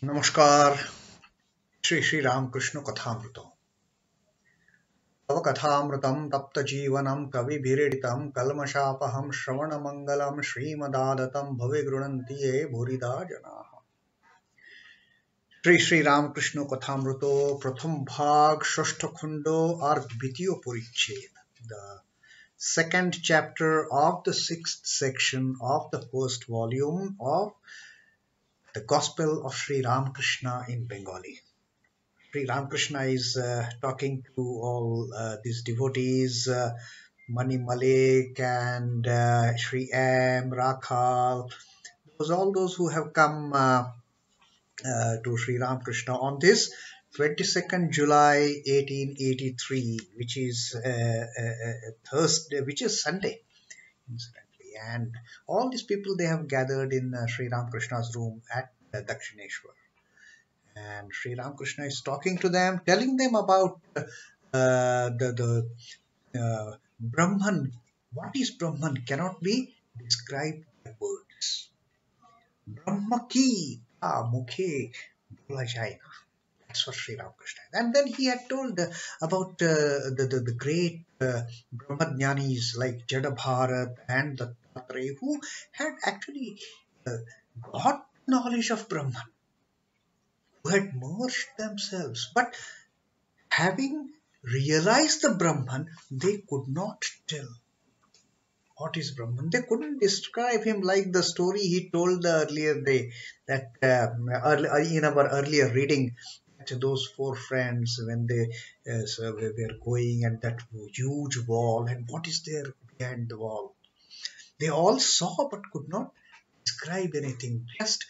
नमस्कार Shri Ramakrishna Kathamrita तव कथामृतं तप्तजीवनं कविभिरीडितं कल्मषापहं श्रवणमङ्गलं श्रीमदादतं भवे गृह्णन्ति ये भूरिदा जनाः। श्री रामकृष्ण कथामृतो प्रथम भाग षष्ठ खंडो और द्वितीय परिच्छेद, the second chapter of the sixth section of the first volume of the Gospel of Sri Ramakrishna in Bengali. Sri Ramakrishna is talking to all these devotees, Mani Malik and Sri M, Rakhal, all those who have come to Sri Ramakrishna on this 22nd July 1883, which is Thursday, which is Sunday, incidentally. And all these people, they have gathered in Sri Ramakrishna's room at Dakshineshwar. And Sri Ramakrishna is talking to them, telling them about the Brahman. What is Brahman cannot be described by words. Brahma ki mukhe bola jayega. That's what Sri Ramakrishna. And then he had told about the great Brahmajnanis like Jada Bharat and the Tatreya, who had actually got knowledge of Brahman, who had merged themselves. But having realized the Brahman, they could not tell what is Brahman. They couldn't describe him like the story he told the earlier day, that in our earlier reading, that those four friends, when they were going at that huge wall, and what is there behind the wall? They all saw but could not describe anything, just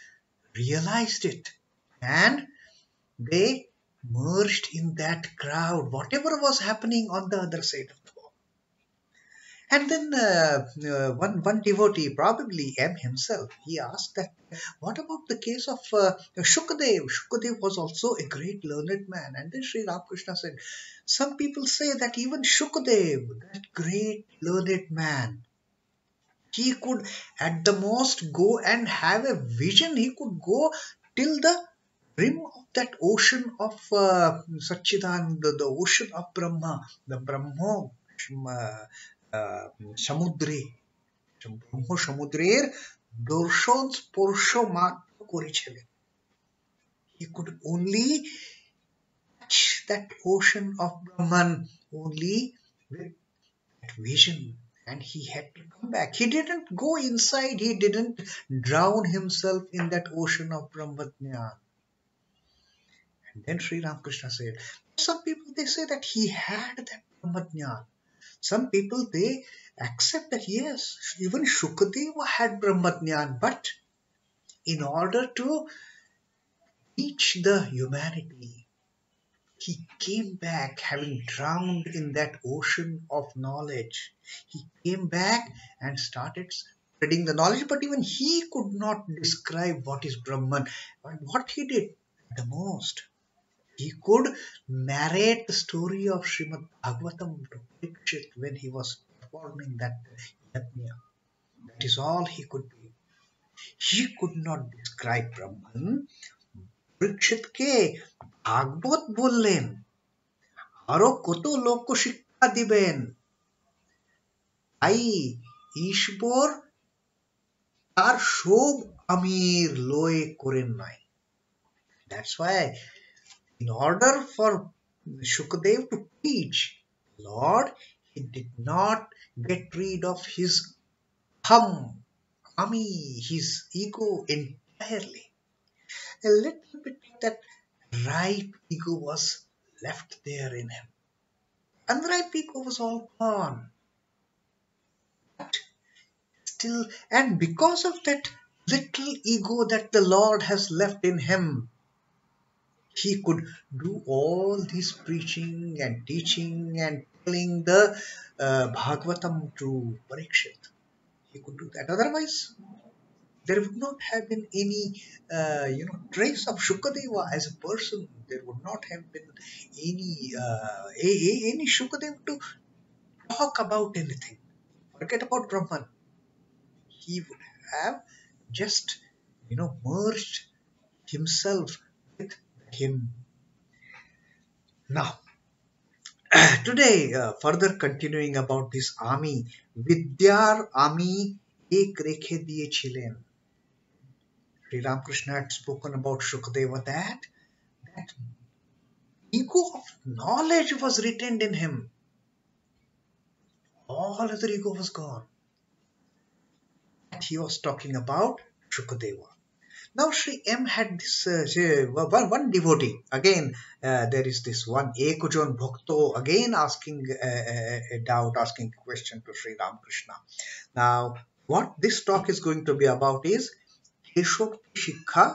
realized it. And they merged in that crowd, whatever was happening on the other side of the wall. And then one devotee, probably M himself, he asked that, what about the case of Shukadev? Shukadev was also a great learned man. And then Sri Ramakrishna said, some people say that even Shukadev, that great learned man, he could at the most go and have a vision. He could go till the rim of that ocean of Satchidananda, the ocean of Brahma, the Brahmo Samudre. Brahmo Samudrer দর্শন স্পর্শ মাত্র করেছিলেন. He could only touch that ocean of Brahman only with that vision. And he had to come back. He didn't go inside. He didn't drown himself in that ocean of Brahmajnana. And then Sri Ramakrishna said, some people, they say that he had that Brahmajnana. Some people, they accept that yes, even Shukadeva had Brahmajnana, but in order to teach the humanity, he came back having drowned in that ocean of knowledge. He came back and started spreading the knowledge, but even he could not describe what is Brahman. And what he did the most, he could narrate the story of Srimad Bhagavatam to Parikshit when he was performing that yajna. That is all he could do. He could not describe Brahman. পরীক্ষিতকে ভাগবত বললেন, আরো কত লোক শিক্ষা দিবেন, তাই ঈশ্বর তার সব আমির লয়ে করেন নাই. That's why in order for Shukadev to teach, Lord, he did not get rid of his ami, his ego entirely. A little bit that ripe ego was left there in him. Unripe ego was all gone. But still, and because of that little ego that the Lord has left in him, he could do all this preaching and teaching and telling the Bhagavatam to Parikshit. He could do that. Otherwise, there would not have been any trace of Shukadeva as a person. There would not have been any Shukadeva to talk about anything. Forget about Brahman. He would have just merged himself with him. Now, today, further continuing about this army, Vidyar army ek rekhe diye chilen. Sri Ramakrishna had spoken about Shukadeva that ego of knowledge was retained in him. All other ego was gone. He was talking about Shukadeva. Now Sri M had this one devotee. Again, there is this one Ekojon Bhakto again asking a doubt, asking a question to Sri Ramakrishna. Now, what this talk is going to be about is Keshok Shikha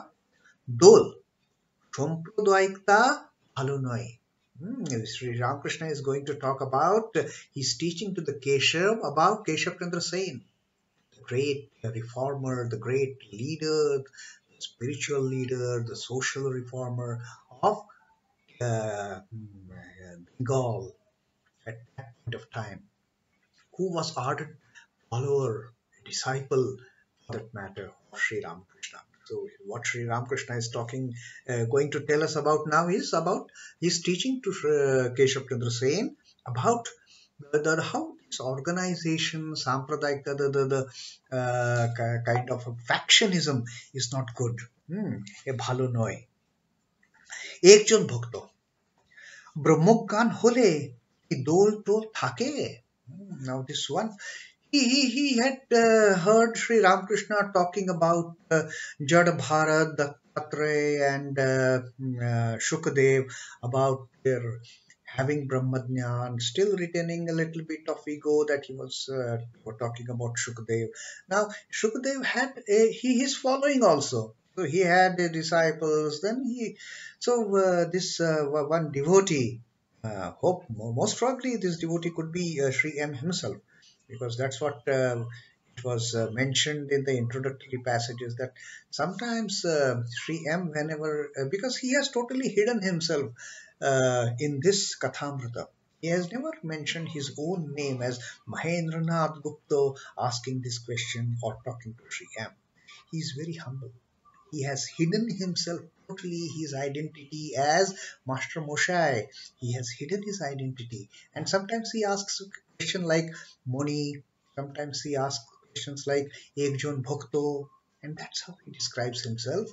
Dol Sampradayikta Bhalo Noy. Sri Ramakrishna is going to talk about his teaching to the Keshav about Keshav Chandra Sen, the great reformer, the great leader, the spiritual leader, the social reformer of Bengal at that point of time, who was ardent follower, disciple for that matter of Sri Ramakrishna. So what Sri Ramakrishna is going to tell us about now is about his teaching to Keshav Chandra Sen about how this organization, Sampradayika, the kind of a factionism is not good. A bhalo noy. একজন ভক্ত ব্রহ্মজ্ঞান হলে কি দোল toll থাকে? Now this one, he had heard Sri Ramakrishna talking about Jad Bharat, Dattatreya and Shukadev, about their having Brahmajnan, still retaining a little bit of ego that he was talking about Shukadev. Now Shukadev had his following also. So he had disciples. Then this one devotee, hope most probably this devotee could be Sri M himself, because that's what it was mentioned in the introductory passages, that sometimes Sri M, whenever because he has totally hidden himself in this Kathamrita. He has never mentioned his own name as Mahendranath Gupta asking this question or talking to Sri M. He is very humble. He has hidden himself totally, his identity as Master Moshai. He has hidden his identity. And sometimes he asks a question like Moni, sometimes he asks questions like Ekjon Bhakto, and that's how he describes himself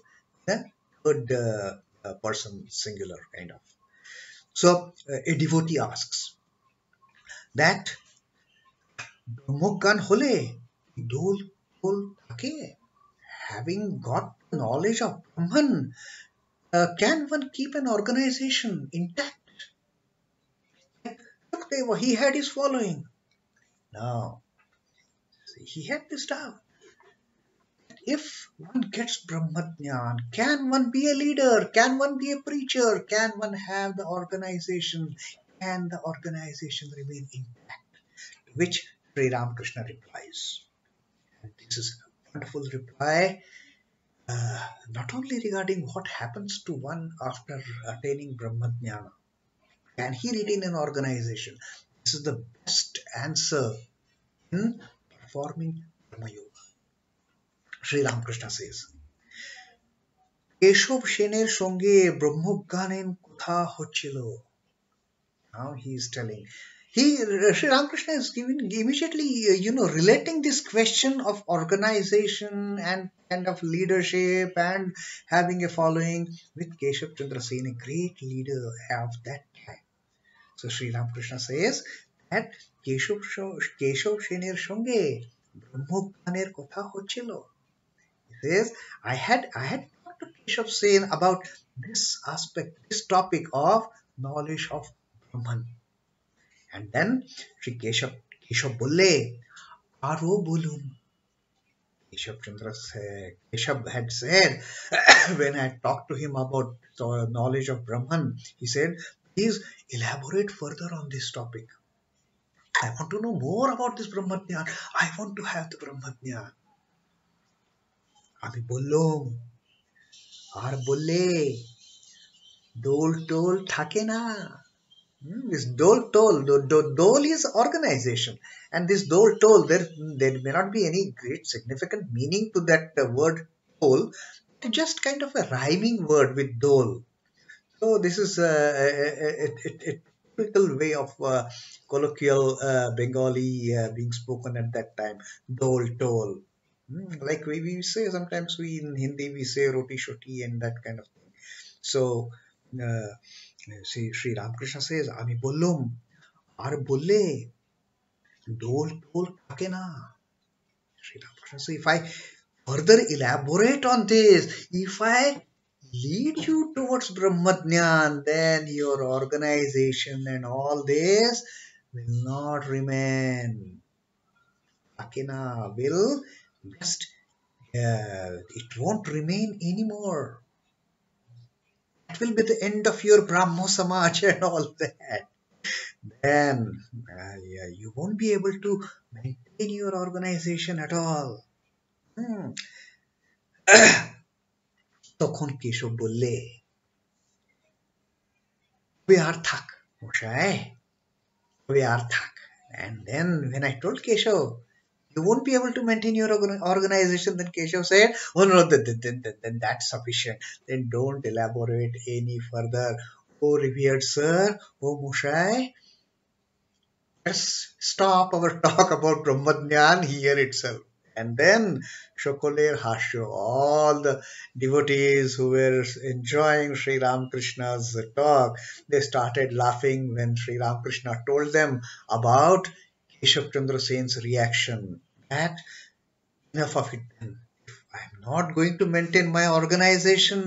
in a third person singular kind of. So a devotee asks that Brahmogyan hole dol dol thake, having got the knowledge of Brahman, can one keep an organization intact? Look, he had his following. Now, he had this doubt. If one gets Brahmajnan, can one be a leader? Can one be a preacher? Can one have the organization? Can the organization remain intact? To which Sri Ramakrishna replies. And this is a wonderful reply. Not only regarding what happens to one after attaining Brahmajnana, can he retain an organization? This is the best answer in performing Brahma Yoga. Sri Ramakrishna says, Keshab সেনের সঙ্গে ব্রহ্মজ্ঞানের কথা হচ্ছিল. Now he is telling. Sri Ramakrishna is immediately, relating this question of organization and kind of leadership and having a following with Keshav Chandra Sen, a great leader of that time. So Sri Ramakrishna says that Keshav Sener সঙ্গে ব্রহ্মজ্ঞানের কথা হচ্ছিল. He says, I had talked to Keshav Sen about this aspect, this topic of knowledge of Brahman. And then Sri Keshav bolle, aro bolun. Keshav had said, when I talked to him about the knowledge of Brahman, he said, please elaborate further on this topic. I want to know more about this Brahmajnan. I want to have the Brahmajnan. আমি বললাম, আর বললে দোল toll থাকে না. This dole toll, dole is organization, and this dole toll, there may not be any great significant meaning to that word toll. just kind of a rhyming word with dole. So this is a typical way of colloquial Bengali being spoken at that time. Dole, toll. Like we say sometimes we in Hindi we say roti shoti and that kind of thing. So uh, see Sri Ramakrishna says, "Ami bollum, ar bolle, dole toll থাকে না." Sri Ramakrishna. So if I further elaborate on this, if I lead you towards Brahmadnyan, then your organization and all this will not remain. Akina will just, it won't remain anymore. It will be the end of your Brahmo Samaj and all that. Then yeah, you won't be able to maintain your organization at all. Hmm. তখন কেশব বললে তবে আর থাক মশাই তবে আর থাক and then when I told Keshav you won't be able to maintain your organization, then Keshav said, oh no, then that's sufficient, then don't elaborate any further. Oh revered sir, oh Mushai, let's stop our talk about Brahmadnyan here itself. And then Shokoler Hashyo, all the devotees who were enjoying Sri Ramakrishna's talk, they started laughing when Sri Ramakrishna told them about Keshav Chandra Sen's reaction. That enough of it then. If I'm not going to maintain my organization,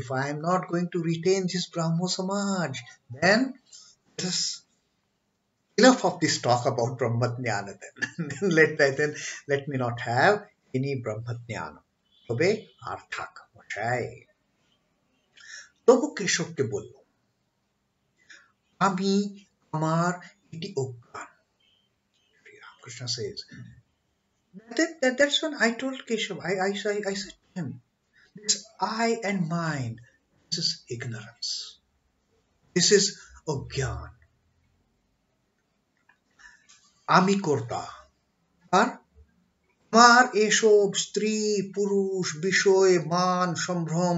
if I'm not going to retain this Brahmo Samaj, then just enough of this talk about Brahmadhyana then. Let me not have any Brahmadhyana. তবে আর থাক মশাই। তবু কেশবকে বলল আমি আমার এটি অজ্ঞান। Krishna says that's when I told Keshav, I said to him, this I and mine, this is ignorance, this is অজ্ঞান। আমি কর্তা আর আমার এসব স্ত্রী পুরুষ বিষয় মান সম্ভ্রম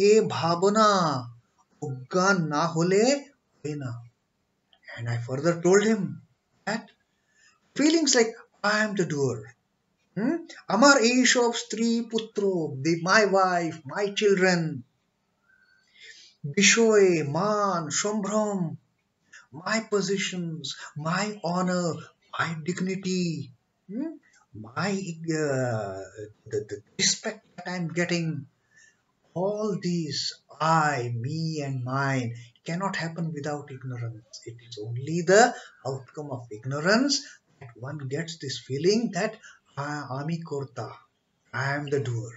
এ ভাবনা অজ্ঞান না হলে হয় না। And I further told him that feelings like I am the doer, আমার এইসব স্ত্রী পুত্র, my wife, my children, বিষয় মান সম্ভ্রম, my positions, my honor, my dignity, my the respect that I'm getting, all these I, me, and mine cannot happen without ignorance. It is only the outcome of ignorance that one gets this feeling that Ami Korta, I am the doer.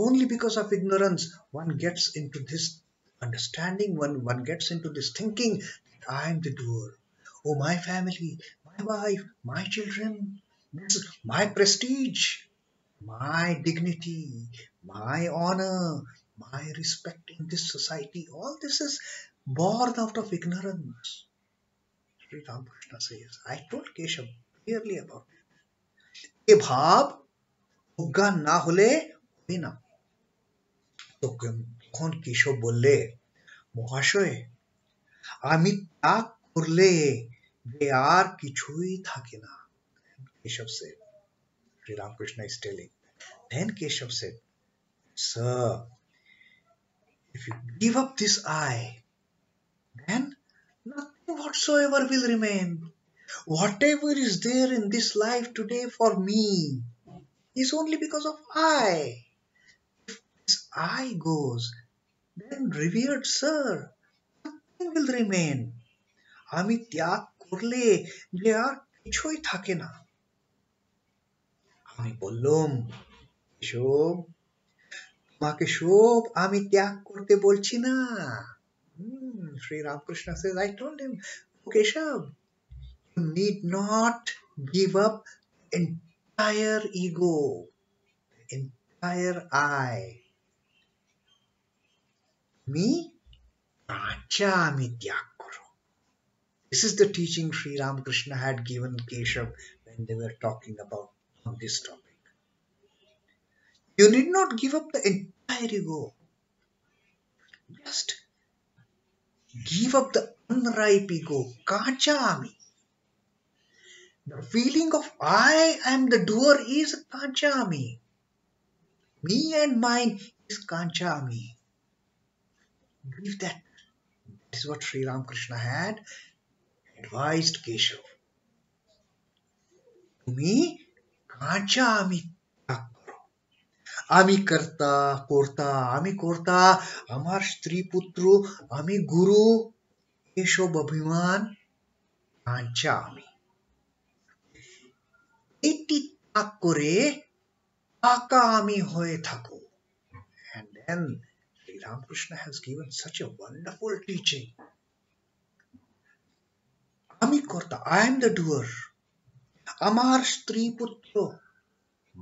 Only because of ignorance one gets into this understanding, one gets into this thinking that I am the doer. Oh, my family, my wife, my children, this is my prestige, my dignity, my honor, my respect in this society, all this is born out of ignorance. Sri Ramakrishna says, I told Keshav clearly about it. এ ভাব অজ্ঞান না হলে হয় না। তখন কেশব বললে মহাশয় আমি ত্যাগ করলে যে আর কিছুই থাকে না। Keshav said, Sri Ramakrishna is telling. Then Keshav said, sir, if you give up this I, then nothing whatsoever will remain. Whatever is there in this life today for me is only because of I. If this I goes, then revered sir, nothing will remain. আমি ত্যাগ করলে যে আর কিছুই থাকে না। আমি বললাম কেশব তোমাকে সব আমি ত্যাগ করতে বলছি না। Sri Ramakrishna says, I told him, Keshav, you need not give up entire ego, entire I. Me, acha ami tyag karo. This is the teaching Sri Ramakrishna had given Keshav when they were talking about on this topic. You need not give up the entire ego. Just give up the unripe ego. Kachami. The feeling of I am the doer is Kanchami. Me and mine is Kanchami. Believe that. That is what Sri Ramakrishna had advised Keshav. তুমি কাঁচা আমি ত্যাগ করো। আমি কর্তা কর্তা আমি কর্তা আমার স্ত্রী পুত্র আমি গুরু এসব অভিমান কাঁচা আমি এটি ত্যাগ করে পাকা আমি হয়ে থাকো। And then Sri Ramakrishna has given such a wonderful teaching. আমি কর্তা, I am the doer. আমার স্ত্রী পুত্র,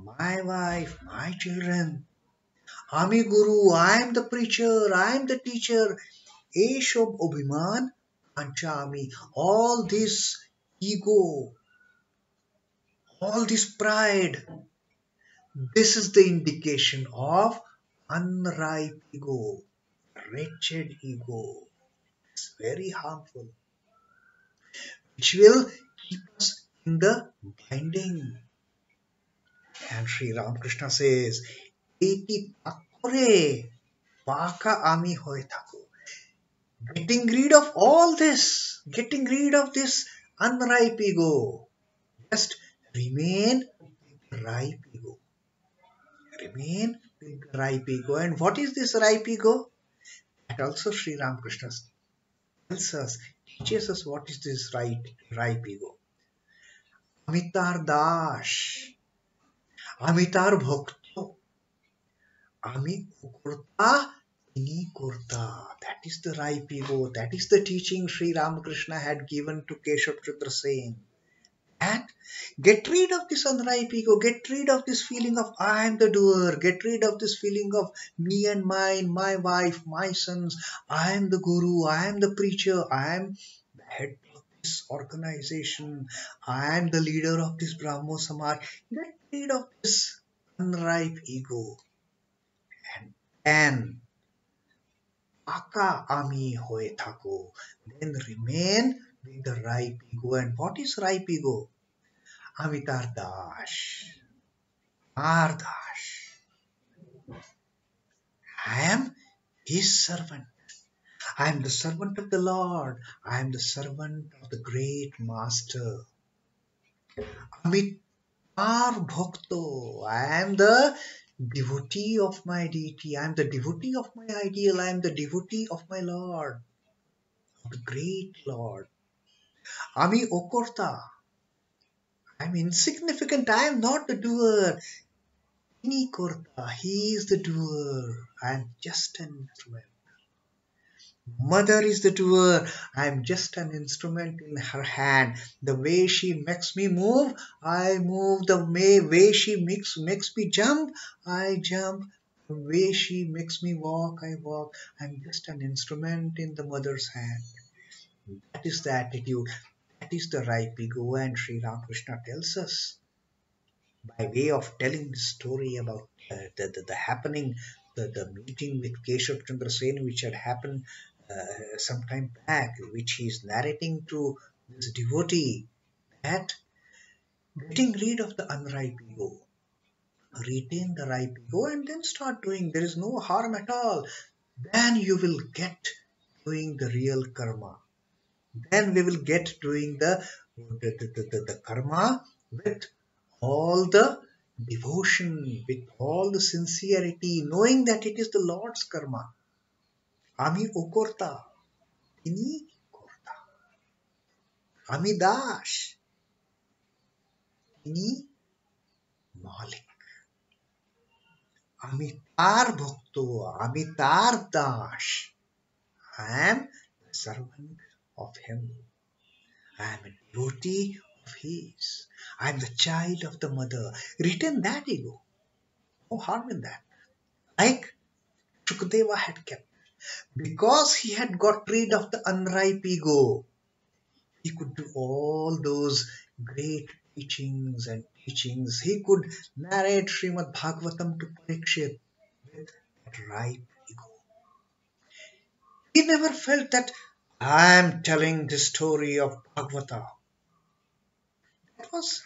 my wife, my children. আমি গুরু, I am the preacher, I am the teacher. এসব অভিমান কাঞ্চা আমি। All this ego, all this pride, this is the indication of unripe ego, wretched ego. It's very harmful, which will keep us in the binding. And Sri Ramakrishna says, "Eti takore paka ami hoye thaku." Getting rid of all this, getting rid of this unripe ego. Just remain with the ripe ego. Remain with the ripe ego. And what is this ripe ego? That also Sri Ramakrishna tells us, teaches us what is this ripe ego. Amitar dash. Amitar bhakta. Ami kurta. Ini kurta. That is the ripe ego. That is the teaching Sri Ramakrishna had given to Keshav Chandra Sen. And get rid of this unripe ego. Get rid of this feeling of I am the doer. Get rid of this feeling of me and mine, my wife, my sons. I am the guru. I am the preacher. I am the head of this organization. I am the leader of this Brahmo Samaj. Get rid of this unripe ego. And Aka ami hoye thako. Then remain with the ripe ego. And what is ripe ego? Amitar dash. Ardash. I am his servant. I am the servant of the Lord. I am the servant of the great master. Amitar bhakto. I am the devotee of my deity. I am the devotee of my ideal. I am the devotee of my Lord, of the great Lord. Ami okorta. I am insignificant. I am not the doer. Ini korta. He is the doer. I am just an instrument. Mother is the doer. I am just an instrument in her hand. The way she makes me move, I move. The way she makes me jump, I jump. The way she makes me walk, I walk. I am just an instrument in the mother's hand. That is the attitude. That is the ripe ego. And Sri Ramakrishna tells us, by way of telling the story about the happening, the meeting with Keshav Chandra Sen, which had happened some time back, which he is narrating to this devotee, that getting rid of the unripe ego, retain the ripe ego, and then start doing. There is no harm at all. Then you will get doing the real karma. Then we will get doing the karma with all the devotion, with all the sincerity, knowing that it is the Lord's karma. Ami okorta. Ini korta. Ami dash. Ini malik. Ami tar bhakto. Ami tar dash. I am the servant of him. I am a devotee of his. I am the child of the mother. Retain that ego. No harm in that. Like Shukadeva had kept. Because he had got rid of the unripe ego, he could do all those great teachings and teachings. He could narrate Srimad Bhagavatam to Parikshit with that ripe ego. He never felt that I am telling the story of Bhagavata. That was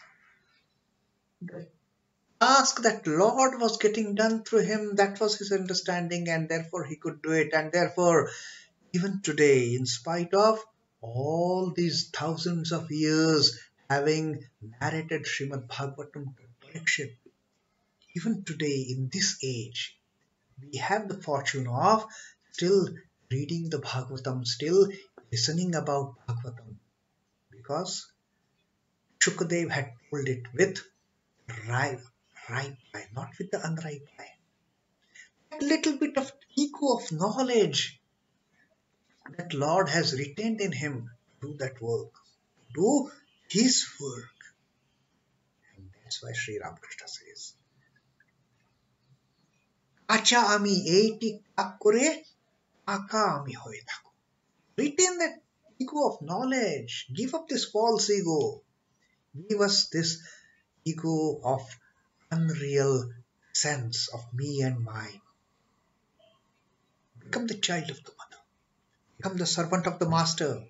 the task that Lord was getting done through him. That was his understanding, and therefore he could do it. And therefore, even today, in spite of all these thousands of years having narrated Srimad Bhagavatam to Parikshit, even today in this age, we have the fortune of still reading the Bhagavatam, still listening about Bhagavatam, because Shukadev had told it with ripe, ripe eye, not with the unripe eye. That little bit of ego of knowledge that Lord has retained in him to do that work, do his work. And that's why Sri Ramakrishna says, Acha ami eiti kakure, aka ami hoye thaku. Retain that ego of knowledge. Give up this false ego. Give us this ego of unreal sense of me and mine. Become the child of the mother. Become the servant of the master.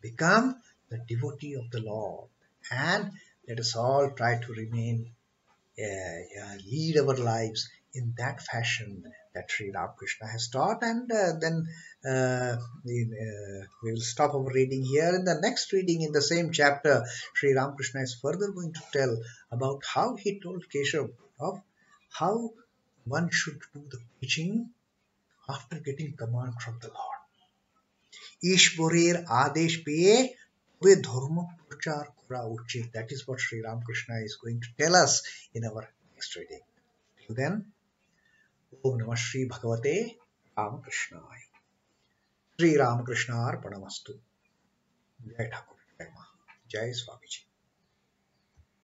Become the devotee of the Lord. And let us all try to remain, lead our lives in that fashion that Sri Ramakrishna has taught. And then we will stop our reading here. In the next reading in the same chapter, Sri Ramakrishna is further going to tell about how he told Keshav of how one should do the preaching after getting command from the Lord. Ishborer Adesh পেয়ে তবে ধর্ম প্রচার করা উচিত. That is what Sri Ramakrishna is going to tell us in our next reading. Till then, Om Namah Shri Bhagavate Ramakrishnaaya. Sri Ramakrishna Arpanamastu. Jai Thakur, Jai Ma, Jai Swamiji.